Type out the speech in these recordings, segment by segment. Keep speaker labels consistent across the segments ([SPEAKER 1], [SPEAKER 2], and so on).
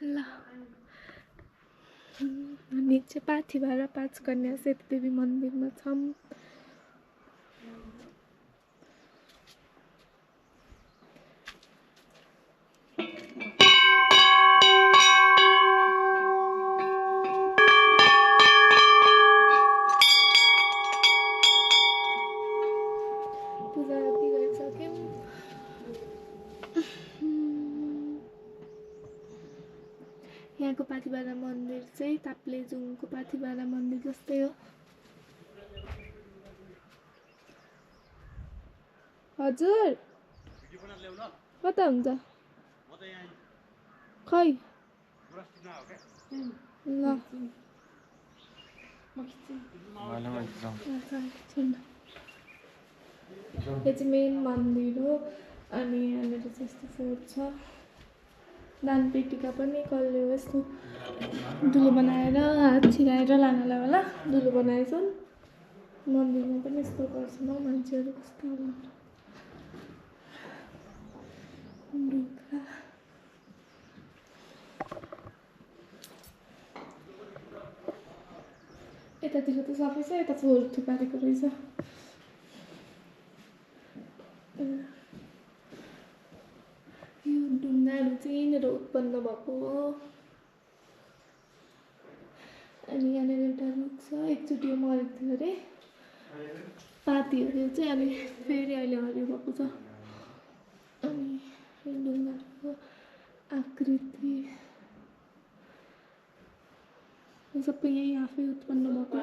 [SPEAKER 1] ल हामी चाहिँ पाथिभरा पाँचकन्या सेतदेवी मन्दिरमा छौँ। यहाँको पाथिभरा मन्दिर चाहिँ ताप्लेजुङको पाथिभरा मन्दिर जस्तै हो। हजुर कता हुन्छ खै ल यो चाहिँ मेन मन्दिर हो। अनि यहाँनिर चाहिँ यस्तो फोर्ट छ। दानपेटिका पनि कसले यस्तो दुलो बनाएर हात छिराएर लानलाई होला दुलो बनाएछन्। मन्दिरमा पनि यस्तो गर्छन् हौ मान्छेहरू कस्तो यतातिर त सबै छ, यता फोहोर थुपारेको रहेछ। यो ढुङ्गाहरू चाहिँ यहीँनिर उत्पन्न भएको हो। अनि यहाँनिर एउटा रुख छ, एकचोटि यो मरेको थियो अरे, पाती हऱ्यो चाहिँ अनि फेरि अहिले हरियो भएको छ। अनि यो ढुङ्गाहरूको आकृति सबै यहीँ आफै उत्पन्न भएको।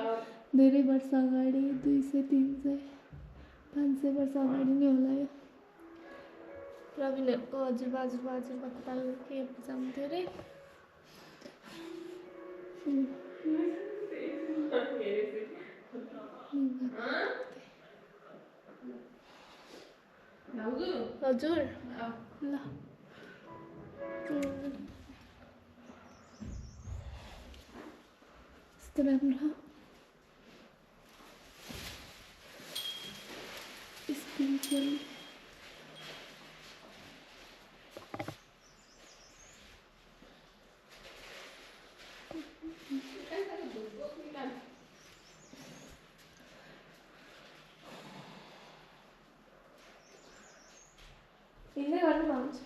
[SPEAKER 1] धेरै वर्ष अगाडि 200, 300, 500 वर्ष अगाडि नै होला यो। प्रवीणहरूको हजुरबा कपाल के बुझाउँथ्यो अरे। हजुर ल यस्तो राम्रो स्पिरिचुअल हिँड्दै गर्नु हुन्छ।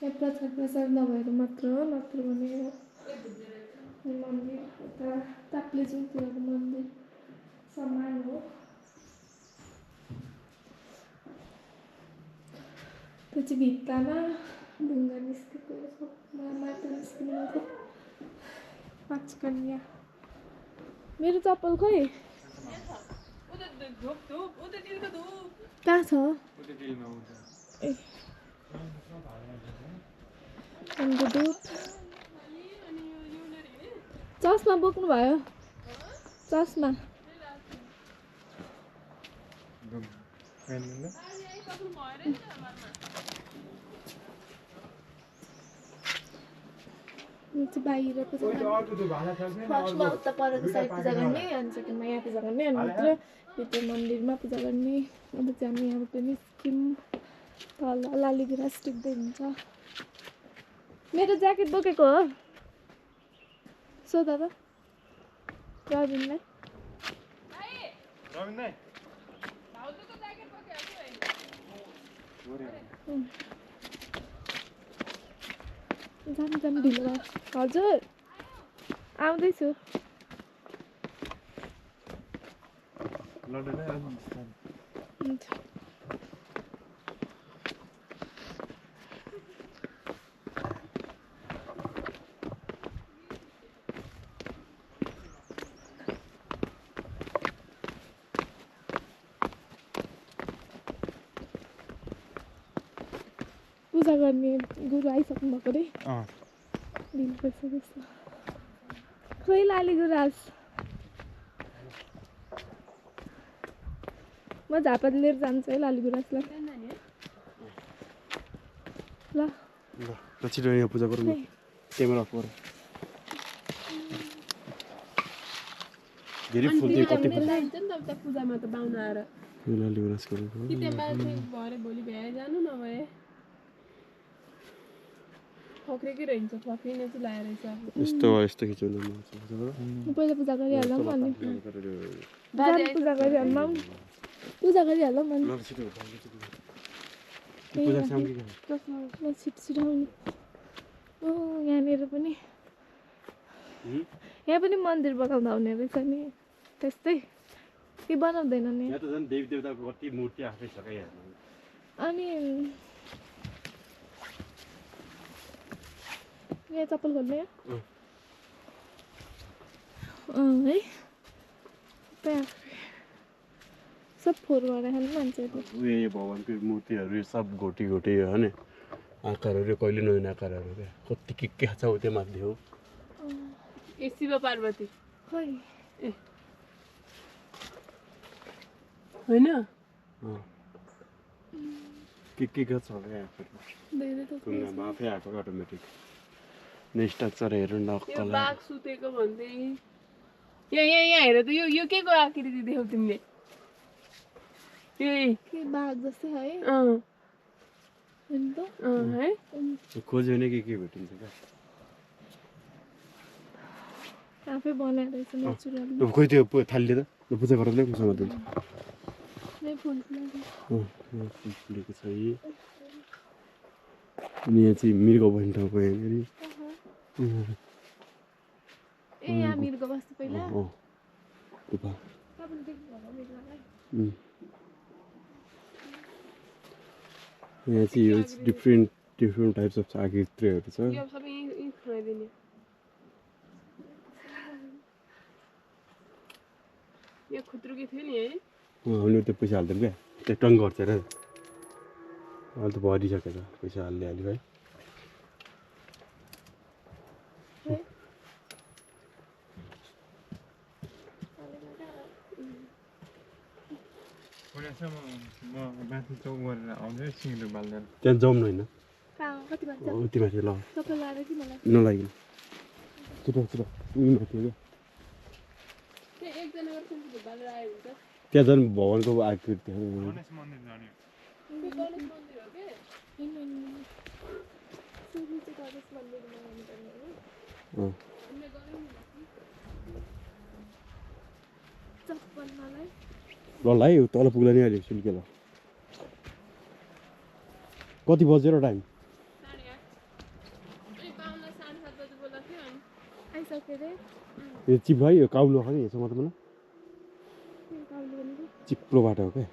[SPEAKER 1] यहाँ प्रचार नभएर मात्र हो, नत्र भने मन्दिर उता ताप्लेजुङतिरको मन्दिर समान हो। त्यो चाहिँ भित्तामा ढुङ्गा निस्केको माटो निस्किनु पाँचकन्या। मेरो चप्पल खोइ कहाँ छ? ए चस्मा बोक्नु भयो? चस्मा बाहिर पूजा फर्स्टमा उता परको साइड पूजा गर्ने, अनि सेकेन्डमा यहाँ पूजा गर्ने, अनि भित्र मन्दिरमा पूजा गर्ने। अन्त चाहिँ हामी यहाँबाट निस्क्यौँ। तल लालीगुराँस टिप्दै हुन्छ। मेरो ज्याकेट बोकेको हो? सोध त प्रवीणलाई। जानु ढिलो भयो। हजुर आउँदैछु। पूजा गर्ने गुरु आइसक्नु भएको रे। ढिलो भइसकेको खोइ लाली गुराँस। म झापा लिएर जान्छु है लाली गुराँसलाई। ल
[SPEAKER 2] ल छिटो यहाँ पूजा गरौँ न। क्यामेरा फोर धेरै फुल दिए कति फुल
[SPEAKER 3] हुन्छ नि त पूजामा त बाहुन आएर
[SPEAKER 2] लाली गुराँस गरेको
[SPEAKER 3] कि त्यहाँ माथि भरे भोलि भ्याए जानु नभए फक्रेकै रहन्छ फक्रिने चाहिँ लाएर रहेछ अब
[SPEAKER 2] यस्तो खिचाउनु मन छ पूजा गर
[SPEAKER 1] पहिला पूजा गरिहालौँ अनि
[SPEAKER 3] दादी
[SPEAKER 1] पूजा गरिहालौँ पूजा गरिहालौँ अनि
[SPEAKER 2] ल छिटो पूजा सामग्री
[SPEAKER 1] ल छिटो आउने ओ यहाँनिर पनि यहाँ पनि मन्दिर बनाउँदा हुने रहेछ नि त्यस्तै के बनाउँदैन नि
[SPEAKER 2] यहाँ त झन् देवी देवताको कति मूर्ति आफै छ क्या
[SPEAKER 1] अनि यहाँ चप्पल खोल्ने है त्यहाँ सब फोहोर गरेर खानु मान्छेहरूले
[SPEAKER 2] उयो भगवान्को मूर्तिहरू यो सब घोटी हो नि आकारहरू कहिले नहुने आकारहरू क्या कति के छ त्यो माथि हो
[SPEAKER 3] ए शिव पार्वती
[SPEAKER 1] खै
[SPEAKER 3] ए होइन
[SPEAKER 2] के छ क्या
[SPEAKER 1] धेरै त
[SPEAKER 2] ढुङ्गामा आफै आएको अटोमेटिक स्ट्रक्चर हेर्नु न
[SPEAKER 3] यो बाघ सुतेको भन्दै यहाँ हेर त यो के को आकृति देख्यौ तिमीले
[SPEAKER 1] के बाघ जस्तै है होइन त
[SPEAKER 3] है
[SPEAKER 2] खोज्यो भने के भेटिन्छ क्या
[SPEAKER 1] आफै बनाएर रहेछ नेचुरल
[SPEAKER 2] अब खोइ त्यो थालिदिए त पूजा गरेर ल्याउ मसँग दिन्छ
[SPEAKER 1] नै फुल
[SPEAKER 2] फुलेको छ यी अनि यहाँ चाहिँ मृग बस्ने ठाउँको यहाँनिर
[SPEAKER 1] ए यहाँ मिर्ग बस्नु पहिला
[SPEAKER 2] गुफा
[SPEAKER 1] तपाईँले देख्नुभयो मिर्गलाई
[SPEAKER 2] यहाँ चाहिँ यो डिफ्रेन्ट टाइप्स अफ आकृतिहरू छ
[SPEAKER 3] यो सबै यहीँ खुवाइदिने यो खुत्रुकी थियो नि है
[SPEAKER 2] हामीले त्यो पैसा हाल्थ्यौँ क्या त्यो टङ्ग गर्छ र अहिले त भरिसकेछ पैसा हाल्ने अलिक है त्यहाँ जाउँ न होइन
[SPEAKER 1] कति भन्छ
[SPEAKER 2] उति माथि ल
[SPEAKER 1] तपाईँ लाएर कि मलाई
[SPEAKER 2] नलागिन छिटो छिटो उयो माथि क्या
[SPEAKER 3] एकजना गर्छ बालेर आयो हुन्छ
[SPEAKER 2] त्यहाँ झन् भगवान्को आकृति
[SPEAKER 3] गणेश मन्दिर हो के
[SPEAKER 2] ल है तल पुग्ला नि अहिले सुल्के ल कति बज्यो र टाइम
[SPEAKER 1] आइसक्यो रे
[SPEAKER 2] यो चिप है यो काउलो हो नि यसो मतलब चिप्लो बाटो हो क्या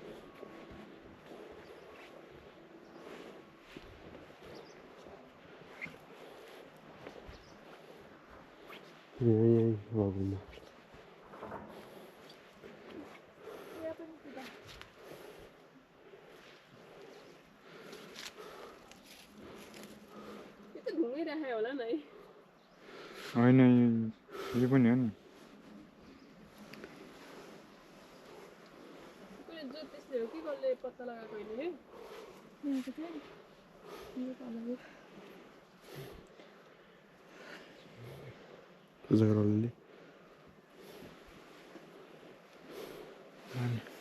[SPEAKER 2] यहीँ घुम्नु
[SPEAKER 3] घुमिराखे होला नि
[SPEAKER 4] होइन यो पनि हो नि
[SPEAKER 3] ज्योतिषले हो कि कसले पत्ता लगाएको अहिले
[SPEAKER 2] पूजा गराउनुले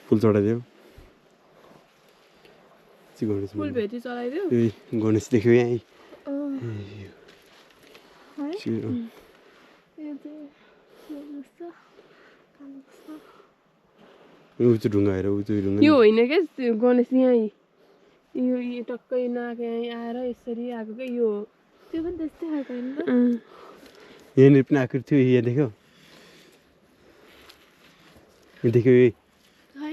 [SPEAKER 2] फुल चढाइदियो गणेश
[SPEAKER 3] फुल भेटी चलाइदियो
[SPEAKER 2] गणेश देख्यो यहीँ ढुङ्गा हेर ढुङ्गा
[SPEAKER 3] यो होइन क्या त्यो गणेश यहीँ यो टक्कै नाक यहीँ आएर यसरी आएको क्या यो
[SPEAKER 1] त्यो पनि त्यस्तै खालको होइन त
[SPEAKER 2] यहाँनिर पनि आकृति थियो यहाँ देख्यो यहाँ देख्यो यही
[SPEAKER 1] है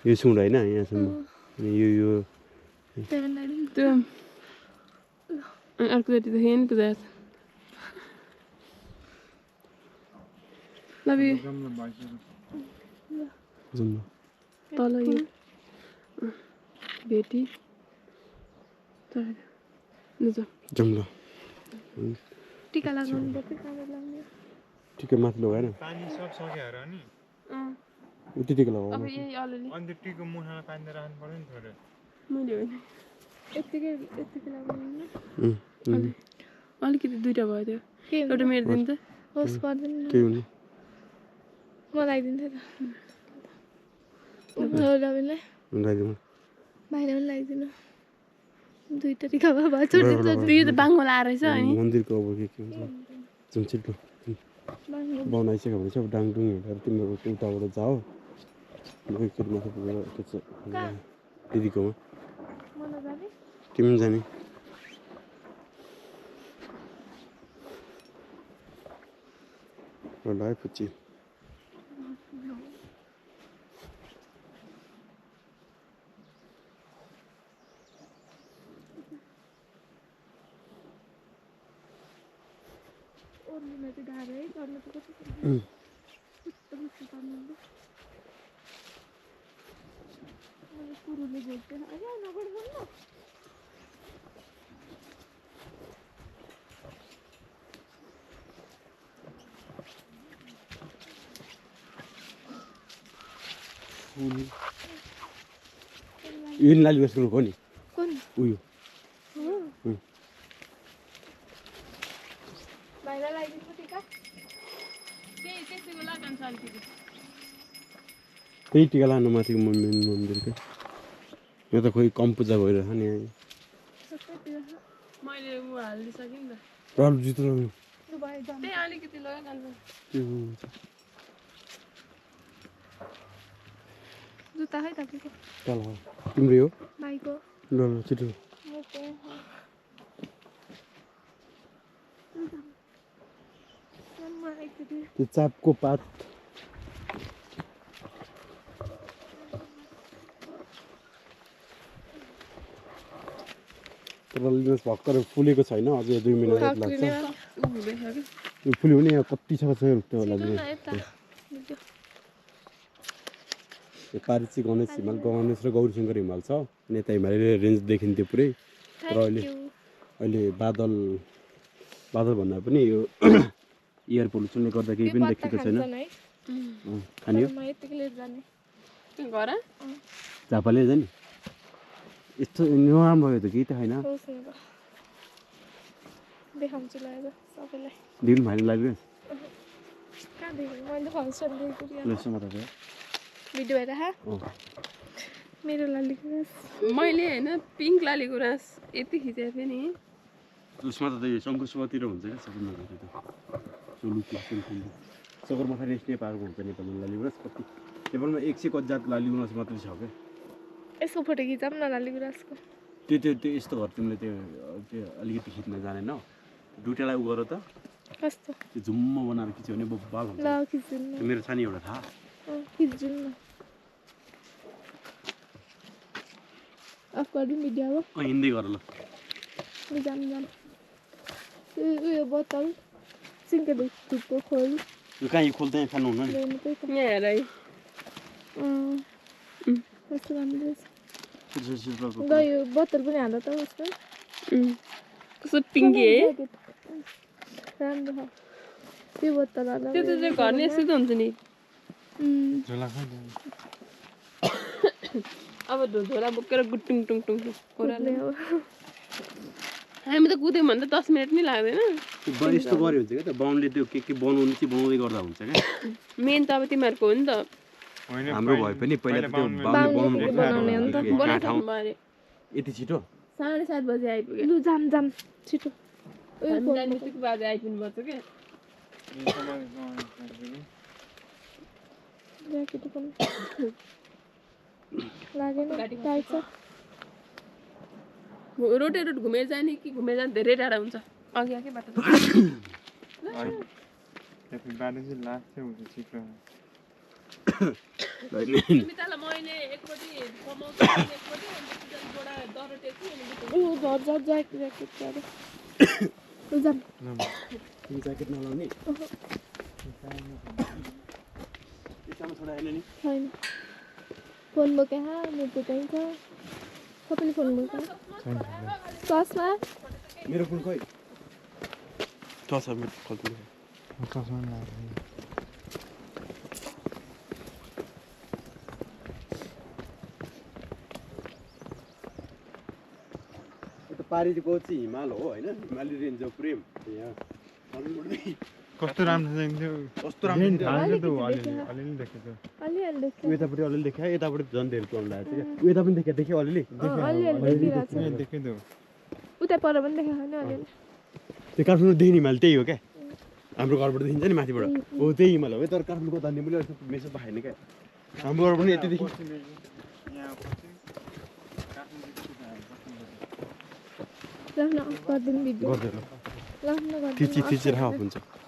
[SPEAKER 2] यो सुँड होइन यहाँसम्म अनि यो
[SPEAKER 3] त्यो अर्कोचोटि देखेँ नि पूजा
[SPEAKER 2] जाउँ
[SPEAKER 3] तल यो भेटी
[SPEAKER 2] जाउँ ल
[SPEAKER 1] टिका लगाउनु पर्छ कागज लगाउने
[SPEAKER 2] टिका माथि लगाएन
[SPEAKER 4] पानी सब सक्यो र नि
[SPEAKER 2] उति टिका लगाऊ
[SPEAKER 3] अब यही अलिअलि
[SPEAKER 4] अन्त टीको मुहामा पानी राख्नु पर्यो नि थोरै
[SPEAKER 3] मैले होइन
[SPEAKER 1] यत्तिकै लगाउनु
[SPEAKER 3] अलिकति दुइटा भयो त्यो
[SPEAKER 1] के
[SPEAKER 3] एउटा मेरो दिन त
[SPEAKER 1] होस् पर्दैन
[SPEAKER 2] के हुने
[SPEAKER 1] म लगाइदिन्थेँ त रविनलाई
[SPEAKER 2] लगाइदिउँ
[SPEAKER 1] भाइलाई पनि लगाइदिनु दुई तरिका भए छोडिदिन्छ
[SPEAKER 3] यो त बाङ्गो लाएर रहेछ अनि
[SPEAKER 2] मन्दिरको अब के हुन्छ जुन छिटो बनाइसक्यो भने चाहिँ अब डाङडुङ हिँडेर तिम्रो उताबाट जाऊ म एकचोटि माथि पुगेर के छ दिदीकोमा
[SPEAKER 1] मलाई जाने
[SPEAKER 2] तिमी पनि जाने ल आएपछि
[SPEAKER 1] ओर्लिन चाहिँ गाह्रो है चढ्नु त कस्तो कुरुले घोट्दैन अरे नगर्नु न
[SPEAKER 2] यो नि लाली बस्नुको हो नि
[SPEAKER 1] कुन
[SPEAKER 2] उयो
[SPEAKER 1] भाइलाई लगाइदिनु टिका
[SPEAKER 3] त्यसैको लगान छ अलिकति
[SPEAKER 2] त्यही टिका लानु माथि मेन मन्दिरको यो त खोइ कम पूजा भइरहेछ नि
[SPEAKER 3] मैले ऊ हालिदिइसकेँ नि त
[SPEAKER 2] प्रब्लम जित्नु
[SPEAKER 3] त्यही अलिकति लगाइ जान्छ
[SPEAKER 1] जुत्ता है तपाईँको
[SPEAKER 2] तल तिम्रै हो
[SPEAKER 1] भाइको
[SPEAKER 2] ल ल छिटो त्यो चापको पात तर भर्खर फुलेको छैन अझै 2 मिनट लाग्छ यो फुल्यो भने यहाँ कति छ रुख्यो होला यो पारिची गणेश हिमाल गणेश र गौरीशङ्कर हिमाल छ नेता हिमाली रेन्ज देखिन्थ्यो पुरै तर अहिले बादल भन्दा पनि यो एयर पोल्युसनले गर्दा केही पनि देखिएको छैन खानियो
[SPEAKER 3] घर
[SPEAKER 2] झापाले जाने यस्तो नराम्रो भयो त केही त छैन
[SPEAKER 1] देखाउँछु लगाएर सबैलाई
[SPEAKER 2] दिनु भाइ लाग्यो
[SPEAKER 1] कहाँ देखेँ मैले फङ्सन देखेको भिडियो भएर मेरो लाली गुराँस
[SPEAKER 3] मैले होइन पिङ्क लाली गुराँस यति खिचेको थिएँ नि
[SPEAKER 2] उसमा त शङ्कुसुमातिर हुन्छ क्या सबैमा त्यो सगरमाथा नेसनल पार्कमा हुन्छ नेपालमा लाली गुराँस कति नेपालमा 100 कति जात लाली गुराँस मात्रै छ क्या
[SPEAKER 1] यसको फोटो खिचाऊँ न लाली गुराँसको
[SPEAKER 2] त्यो यस्तो घर तिमीले त्यो अलिकति खिच्न जानेन दुईटालाई उ गर त
[SPEAKER 1] कस्तो
[SPEAKER 2] त्यो झुम्म बनाएर खिच्यो भने बाल हुन्छ
[SPEAKER 1] ल खिच्नु
[SPEAKER 2] त्यो मेरो छ नि एउटा थाहा
[SPEAKER 1] खिच्नु न अफ गरिदिउँ भिडियो अब
[SPEAKER 2] हिँड्दै गर ल
[SPEAKER 1] जाम उयो बोतल सिङ्के धुपको खोल
[SPEAKER 2] यो कहाँ यो खोल्दै खानु हुन्न नि
[SPEAKER 1] ल्याउनु त्यही त
[SPEAKER 3] यहाँ हेर है
[SPEAKER 1] कस्तो राम्रो रहेछ
[SPEAKER 2] सिल्भरको
[SPEAKER 1] ल यो बोतल पनि हाल्दा त उसको
[SPEAKER 3] कस्तो पिङ्की है
[SPEAKER 1] राम्रो छ त्यो बोतल हाल्दा
[SPEAKER 3] त्यो त चाहिँ घर नै यस्तो त हुन्छ नि अब झोला बोकेर गुटुङ टुङ टुङ कोराले हामी त कुद्यौँ भने त 10 मिनट नि लाग्दैन
[SPEAKER 2] यस्तो गऱ्यो हुन्छ क्या त बाउन्डले त्यो के बनाउनु चाहिँ बनाउँदै गर्दा हुन्छ क्या
[SPEAKER 3] मेन त अब तिमीहरूको हो नि त
[SPEAKER 2] हाम्रो भए पनि पहिला त्यो बाउन्डले
[SPEAKER 1] बनाउने हो नि त
[SPEAKER 3] बनाइसक्नु अरे
[SPEAKER 2] यति छिटो
[SPEAKER 3] 7:30 बजे आइपुग्यो
[SPEAKER 1] लु जाम छिटो
[SPEAKER 3] हामी जाने बित्तिकै बाजे आइपुग्नु पर्छ क्या
[SPEAKER 1] ज्याकेट पनि लागेन टाइट छ
[SPEAKER 3] रोटे रोट घुमेर जाने कि घुमेर जाने धेरै टाढा हुन्छ अघि अघि बाटो
[SPEAKER 4] बाटो चाहिँ लास्ट चाहिँ हुन्छ छिटो
[SPEAKER 3] तिमी तल मैले एकपट्टि कमाउँछु एकपट्टि एउटा दरो टेक्छु
[SPEAKER 1] ऊ झर ज्याकेट गरे लु जाम
[SPEAKER 2] तिमी ज्याकेट नलाउने यतामा छोडा हैन नि
[SPEAKER 1] छैन फोन बोके मेरो त्यही छ सबैले फोन बोके चस्मा
[SPEAKER 2] मेरो फोन खोइ चस्मा मेरो खोल्नु
[SPEAKER 4] चस्मा लाग्यो
[SPEAKER 2] पारिको चाहिँ हिमाल हो हैन हिमाली रेन्ज हो प्रेम यहाँ
[SPEAKER 4] कस्तो राम्रो देखिन्थ्यो
[SPEAKER 2] कस्तो राम्रो
[SPEAKER 4] अलिअलि देखेको
[SPEAKER 2] यतापट्टि अलिअलि देखायो यतापट्टि झन् धेरै प्रब्लम लागेको थियो यता पनि देख्यो अलिअलि
[SPEAKER 4] देखेँ
[SPEAKER 1] उतै पर पनि देखाएको नि अलिअलि
[SPEAKER 2] त्यो काठमाडौँदेखि हिमाल त्यही हो क्या हाम्रो घरबाट देखिन्छ नि माथिबाट हो त्यही हिमाल हो है तर काठमाडौँको धन्ने मैले मेसो पाएन क्या हाम्रो घरबाट पनि यतिदेखि
[SPEAKER 1] ल न गरिदिनु भिडियो
[SPEAKER 2] गर्दैन
[SPEAKER 1] ल न
[SPEAKER 2] थिची राख हुन्छ